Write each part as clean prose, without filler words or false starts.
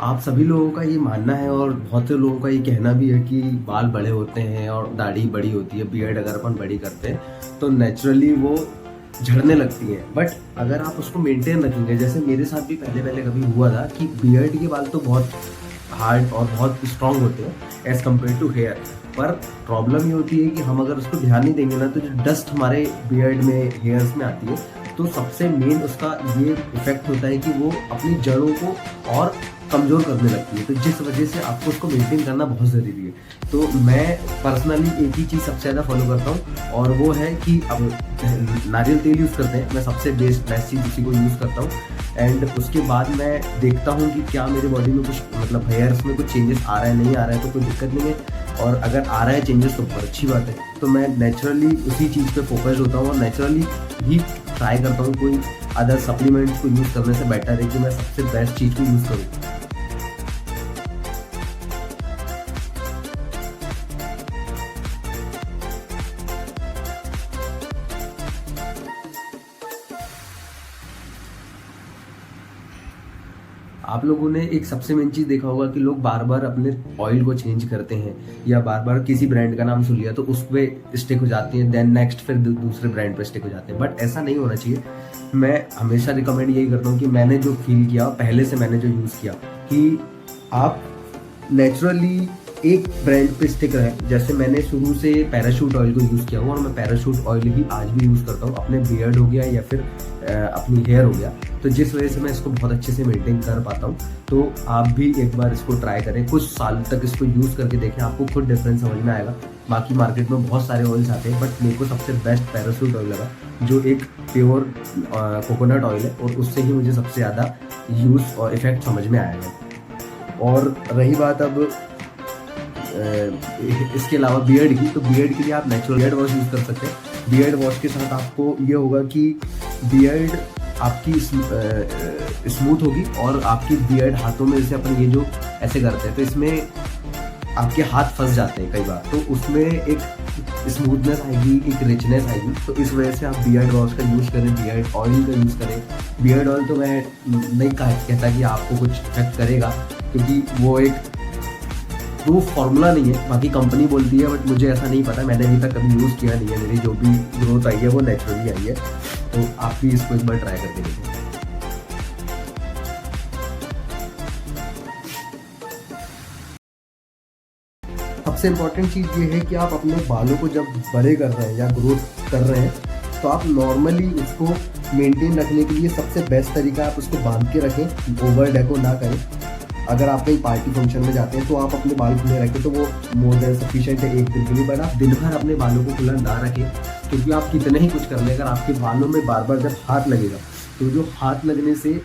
आप सभी लोगों का ये मानना है और बहुत से लोगों का ये कहना भी है कि बाल बड़े होते हैं और दाढ़ी बड़ी होती है, बियर्ड अगर अपन बड़ी करते हैं तो नेचुरली वो झड़ने लगती है। बट अगर आप उसको मेंटेन रखेंगे, जैसे मेरे साथ भी पहले पहले कभी हुआ था कि बियर्ड के बाल तो बहुत हार्ड और बहुत स्ट्रांग होते हैं एज कम्पेयर टू हेयर। पर प्रॉब्लम ये होती है कि हम अगर उसको ध्यान नहीं देंगे ना, तो जो डस्ट हमारे बियर्ड में हेयर्स में आती है, तो सबसे मेन उसका ये इफेक्ट होता है कि वो अपनी जड़ों को और कमज़ोर करने लगती है। तो जिस वजह से आपको उसको मेंटेन करना बहुत ज़रूरी है। तो मैं पर्सनली एक ही चीज़ सबसे ज़्यादा फॉलो करता हूँ, और वो है कि अब नारियल तेल यूज़ करते हैं, मैं सबसे बेस्ट चीज़ उसी को यूज़ करता हूँ। एंड उसके बाद मैं देखता हूँ कि क्या मेरे बॉडी में कुछ मतलब हेयर्स में कुछ चेंजेस आ रहा है, नहीं आ रहा है, तो कोई दिक्कत नहीं है। और अगर आ रहा है चेंजेस तो बहुत अच्छी बात है। तो मैं नेचुरली उसी चीज़ पे फोकस होता हूँ और नेचुरली ही ट्राई करता हूँ। कोई अदर सप्लीमेंट्स को यूज़ करने से बेटर है कि मैं सबसे बेस्ट चीज़ को यूज़ करूँ। आप लोगों ने एक सबसे मेन चीज़ देखा होगा कि लोग बार बार अपने ऑयल को चेंज करते हैं, या बार बार किसी ब्रांड का नाम सुन लिया तो उस पर स्टिक हो जाती हैं, देन नेक्स्ट फिर दूसरे ब्रांड पे स्टिक हो जाते हैं। बट ऐसा नहीं होना चाहिए। मैं हमेशा रिकमेंड यही करता हूँ कि मैंने जो फील किया पहले से, मैंने जो यूज़ किया, कि आप नेचुरली एक ब्रांड पे स्टिक रहे। जैसे मैंने शुरू से पैराशूट ऑयल को यूज़ किया हुआ और मैं पैराशूट ऑयल ही आज भी यूज़ करता हूँ। अपने बियर्ड हो गया या फिर अपनी हेयर हो गया, तो जिस वजह से मैं इसको बहुत अच्छे से मेंटेन कर पाता हूँ। तो आप भी एक बार इसको ट्राई करें, कुछ साल तक इसको यूज़ करके देखें, आपको खुद डिफरेंस समझ में आएगा। बाकी मार्केट में बहुत सारे ऑयल्स आते हैं, बट मेरे को सबसे बेस्ट पैराशूट ऑयल लगा, जो एक प्योर कोकोनट ऑयल है, और उससे ही मुझे सबसे ज़्यादा यूज़ और इफेक्ट समझ में आया है। और रही बात अब इसके अलावा बियर्ड की, तो बियर्ड के लिए आप नेचुरल बियर्ड वॉश यूज़ कर सकते हैं। बियर्ड वॉश के साथ आपको ये होगा कि बियर्ड आपकी स्मूथ होगी, और आपकी बियर्ड हाथों में, जैसे अपन ये जो ऐसे करते हैं तो इसमें आपके हाथ फंस जाते हैं कई बार, तो उसमें एक स्मूथनेस आएगी, एक रिचनेस आएगी। तो इस वजह से आप बियर्ड वॉश का यूज़ करें, बियर्ड ऑयल का यूज़ करें। बियर्ड ऑयल तो मैं नहीं कहता कि आपको कुछ इफेक्ट करेगा, क्योंकि वो एक प्रूफ फार्मूला नहीं है, बाकी कंपनी बोलती है, बट मुझे ऐसा नहीं पता, मैंने अभी तक कभी यूज़ किया नहीं है। मेरी जो भी ग्रोथ आई है वो नेचुरली आई है। तो आप भी इसको एक बार ट्राई करके देखें। सबसे इम्पोर्टेंट चीज़ ये है कि आप अपने बालों को जब बड़े कर रहे हैं या ग्रोथ कर रहे हैं, तो आप नॉर्मली उसको मेंटेन रखने के लिए सबसे बेस्ट तरीका आप उसको बांध के रखें, ओवर डेको ना करें। अगर आप कहीं पार्टी फंक्शन में जाते हैं तो आप अपने बाल खुले रखें, तो वो मोर देन सफिशिएंट है एक दिन के लिए। बट आप दिन भर अपने बालों को खुला ना रखें, क्योंकि आप कितने ही कुछ कर लें, अगर आपके बालों में बार बार जब हाथ लगेगा, तो जो हाथ लगने से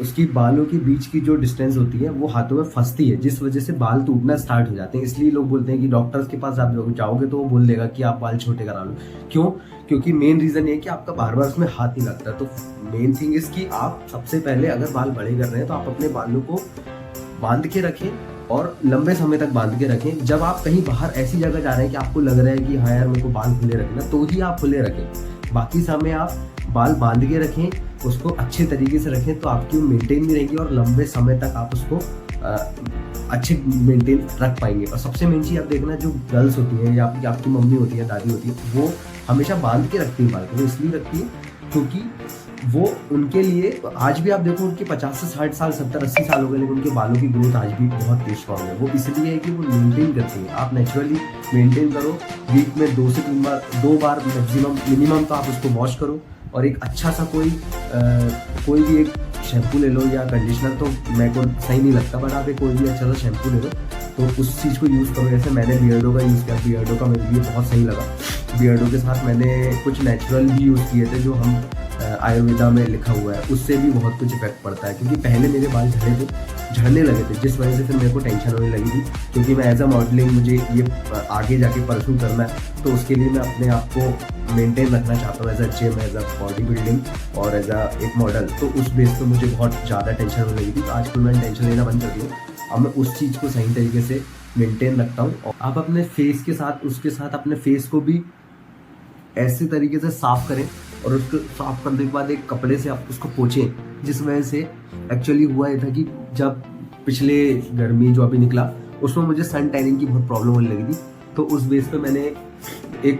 उसकी बालों के बीच की जो डिस्टेंस होती है वो हाथों में फंसती है, जिस वजह से बाल टूटना स्टार्ट हो जाते हैं। इसलिए लोग बोलते हैं कि डॉक्टर्स के पास आप जाओगे तो वो बोल देगा कि आप बाल छोटे करा लो। क्यों? क्योंकि मेन रीज़न ये है कि आपका बार बार उसमें हाथ नहीं लगता। तो मेन थिंग इज़ कि आप सबसे पहले अगर बाल बड़े कर रहे हैं तो आप अपने बालों को बांध के रखें, और लंबे समय तक बांध के रखें। जब आप कहीं बाहर ऐसी जगह जा रहे हैं कि आपको लग रहा है कि हाँ यार मेरे को बाल खुले रखना, तो ही आप खुले रखें। बाकी समय आप बाल बांध के रखें, उसको अच्छे तरीके से रखें, तो आपकी मेंटेन भी रहेगी और लंबे समय तक आप उसको अच्छे मेंटेन रख पाएंगे। और सबसे मेन चीज़ आप देखना, जो गर्ल्स होती हैं या आपकी मम्मी होती है, दादी होती है, वो हमेशा बांध के रखती है बाल को। वो इसलिए रखती है क्योंकि वो उनके लिए, आज भी आप देखो उनके 50 से 60 साल, 70-80 साल हो गए, लेकिन उनके बालों की ग्रोथ आज भी बहुत तेज स्ट्रॉन्ग है। वो इसलिए है कि वो मेंटेन करती है। आप नेचुरली मेंटेन करो, वीक में 2 से 3 बार, 2 बार मैक्सिमम, मिनिमम तो आप उसको वॉश करो। और एक अच्छा सा कोई भी एक शैम्पू ले लो, या कंडीशनर तो मेरे को सही नहीं लगता, बट आप एक कोई भी अच्छा सा शैम्पू ले लो, तो उस चीज़ को यूज़ करो। जैसे मैंने बियर्डो का यूज़ किया, बियर्डो का मेरे लिए बहुत सही लगा। बियर्डो के साथ मैंने कुछ नेचुरल भी यूज़ किए थे, जो हम आयुर्वेदा में लिखा हुआ है, उससे भी बहुत कुछ इफेक्ट पड़ता है। क्योंकि पहले मेरे बाल झड़ने लगे थे, जिस वजह से फिर मेरे को टेंशन होने लगी थी, क्योंकि मैं एज अ मॉडलिंग, मुझे ये आगे जाके परस्यू करना है, तो उसके लिए मैं अपने आप को मेंटेन रखना चाहता हूँ as a gym, as a body building और एज अ एक मॉडल। तो उस बेस पे मुझे बहुत ज़्यादा टेंशन होने लगी थी, तो आजकल मैंने टेंशन लेना बंद कर दिया। अब मैं उस चीज़ को सही तरीके से मेंटेन रखता हूँ। और आप अपने फेस के साथ, उसके साथ अपने फेस को भी ऐसे तरीके से साफ करें, और उसको साफ करने के बाद एक कपड़े से आप उसको पोंछें। जिस वजह से एक्चुअली हुआ ये था कि जब पिछले गर्मी जो अभी निकला उसमें मुझे सन टैनिंग की बहुत प्रॉब्लम होने लगी थी। तो उस बेस पे मैंने एक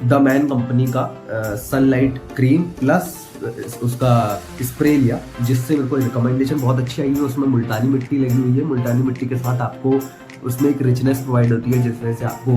द मैन कंपनी का सनलाइट क्रीम प्लस उसका स्प्रे लिया, जिससे मेरे को रिकमेंडेशन बहुत अच्छी आई है। उसमें मुल्तानी मिट्टी लगी हुई है। मुल्तानी मिट्टी के साथ आपको उसमें एक रिचनेस प्रोवाइड होती है, जिस वजह से आपको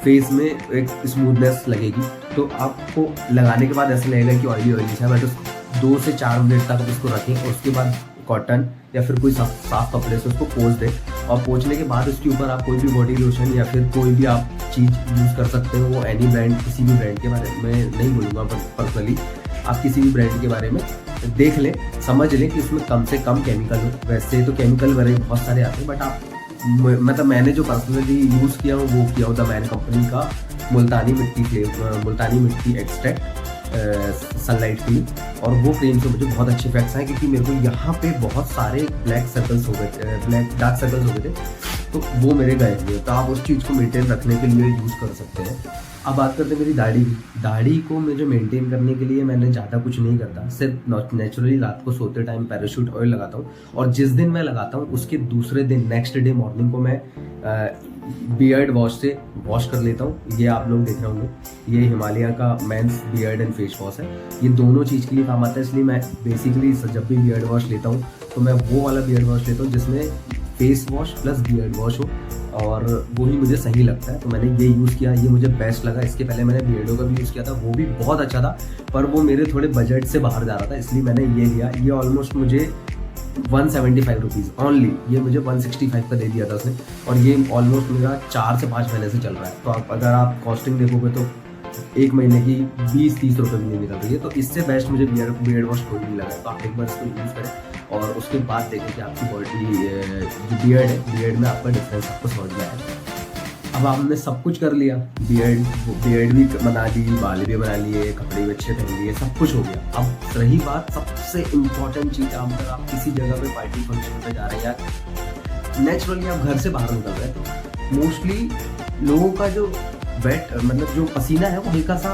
फेस में एक स्मूथनेस लगेगी। तो आपको लगाने के बाद ऐसा लगेगा कि ऑयली ऑयली है, बट उसको 2 से 4 मिनट तक उसको रखें और उसके बाद कॉटन या फिर कोई साफ कपड़े से उसको पोंछ दें। और पोंछने के बाद उसके ऊपर आप कोई भी बॉडी लोशन या फिर कोई भी आप चीज़ यूज़ कर सकते हो। वो एनी ब्रांड, किसी भी ब्रांड के बारे में नहीं बोलूँगा पर्सनली, आप किसी भी ब्रांड के बारे में देख लें, समझ लें कि उसमें कम से कम केमिकल हो। वैसे तो केमिकल वगैरह बहुत सारे आते हैं, बट आप मतलब मैंने जो पर्सनली यूज़ किया हो वो किया हो द मैन कंपनी का मुल्तानी मिट्टी एक्सट्रैक्ट सनलाइट क्रीम। और वो क्रीम से मुझे बहुत अच्छे इफेक्ट्स आए, क्योंकि मेरे को यहाँ पे बहुत सारे डार्क सर्कल्स हो गए थे, तो वो मेरे गए हुए। तो आप उस चीज़ को मेंटेन रखने के लिए यूज़ कर सकते हैं। अब बात करते हैं मेरी दाढ़ी की। दाढ़ी को मुझे मेंटेन करने के लिए मैंने ज़्यादा कुछ नहीं करता, सिर्फ नेचुरली रात को सोते टाइम पैराशूट ऑयल लगाता हूँ। और जिस दिन मैं लगाता हूँ उसके दूसरे दिन नेक्स्ट डे मॉर्निंग को मैं बियर्ड वॉश से वॉश कर लेता हूँ। ये आप लोग देख रहे होंगे, ये हिमालय का men's beard and face wash है। ये दोनों चीज़ के लिए काम आता है, इसलिए मैं बेसिकली जब भी बियर्ड वॉश लेता हूँ तो मैं वो वाला बियर्ड वॉश लेता हूँ जिसमें face wash plus beard wash हो, और वो ही मुझे सही लगता है। तो मैंने ये यूज़ किया, ये मुझे बेस्ट लगा। इसके पहले मैंने बियर्डो का भी यूज़ किया था, वो भी बहुत अच्छा था, पर वो मेरे थोड़े बजट से बाहर जा रहा था, इसलिए मैंने ये लिया। ये ऑलमोस्ट मुझे 175 रुपीज़ ओनली, ये मुझे 165 का दे दिया था उसने। और ये ऑलमोस्ट मेरा 4 से 5 महीने से चल रहा है। तो आप अगर आप कॉस्टिंग देखोगे तो 1 महीने की 20-30 रुपये भी नहीं निकल रही है। तो इससे बेस्ट मुझे बियर्ड वॉश कोई नहीं लगा। तो आप एक बार इसको यूज़ करें और उसके बाद देखें कि आपकी बॉडी जो बियर्ड में आपका डिफरेंस आपको समझ में आएगा। अब आपने सब कुछ कर लिया, बियर्ड भी बना ली, बाल भी बना लिए, कपड़े भी अच्छे पहन लिए, सब कुछ हो गया। अब रही बात सबसे इम्पोर्टेंट चीज़, अगर आप किसी जगह पे पार्टी फंक्शन पे जा रहे हैं या नेचुरली आप घर से बाहर निकल रहे हैं, तो मोस्टली लोगों का जो मतलब जो पसीना है वो हल्का सा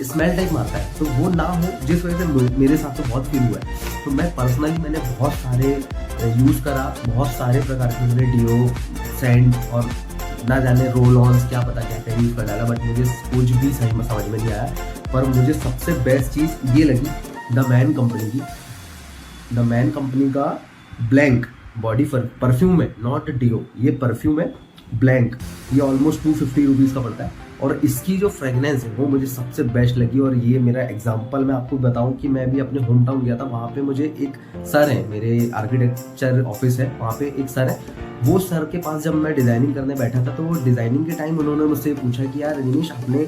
स्मेल टाइप मारता है, तो वो ना हो, जिस वजह से मेरे साथ तो बहुत फील हुआ है। तो मैं बहुत सारे यूज़ करा, बहुत सारे प्रकार के मैंने डिओ, सेंट और ना जाने रोल ऑन्स, क्या पता क्या क्या यूज़ कर डाला, बट मुझे कुछ भी सही में समझ में नहीं आया। पर मुझे सबसे बेस्ट चीज़ ये लगी द मैन कंपनी का ब्लैंक बॉडी परफ्यूम है, नॉट डिओ, ये परफ्यूम है ब्लैंक। ये ऑलमोस्ट 250 रुपीज़ का पड़ता है, और इसकी जो फ्रेगनेंस है वो मुझे सबसे बेस्ट लगी। और ये मेरा एग्जांपल मैं आपको बताऊं कि मैं भी अपने होम टाउन गया था, वहाँ पे मुझे एक सर है, मेरे आर्किटेक्चर ऑफिस है, वहाँ पे एक सर है। वो सर के पास जब मैं डिज़ाइनिंग करने बैठा था, तो वो डिज़ाइनिंग के टाइम उन्होंने मुझसे पूछा कि यार रजनीश आपने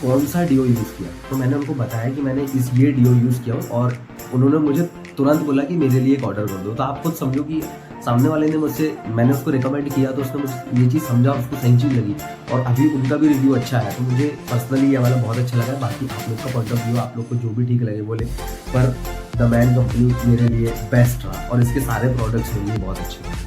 कौन सा डिओ यूज़ किया। तो मैंने उनको बताया कि मैंने ये डिओ यूज़ किया, और उन्होंने मुझे तुरंत बोला कि मेरे लिए एक ऑर्डर कर दो। तो आप खुद समझो कि सामने वाले ने मैंने उसको रिकमेंड किया, तो उसने मुझे ये चीज़ समझा, उसको सही चीज़ लगी, और अभी उनका भी रिव्यू अच्छा है। तो मुझे पर्सनली ये वाला बहुत अच्छा लगा। बाकी आप लोग का पॉइंट ऑफ व्यू, आप लोग को जो भी ठीक लगे बोले, पर द मैन कंपनी मेरे लिए बेस्ट रहा, और इसके सारे प्रोडक्ट्स मेरे लिए बहुत अच्छे हैं।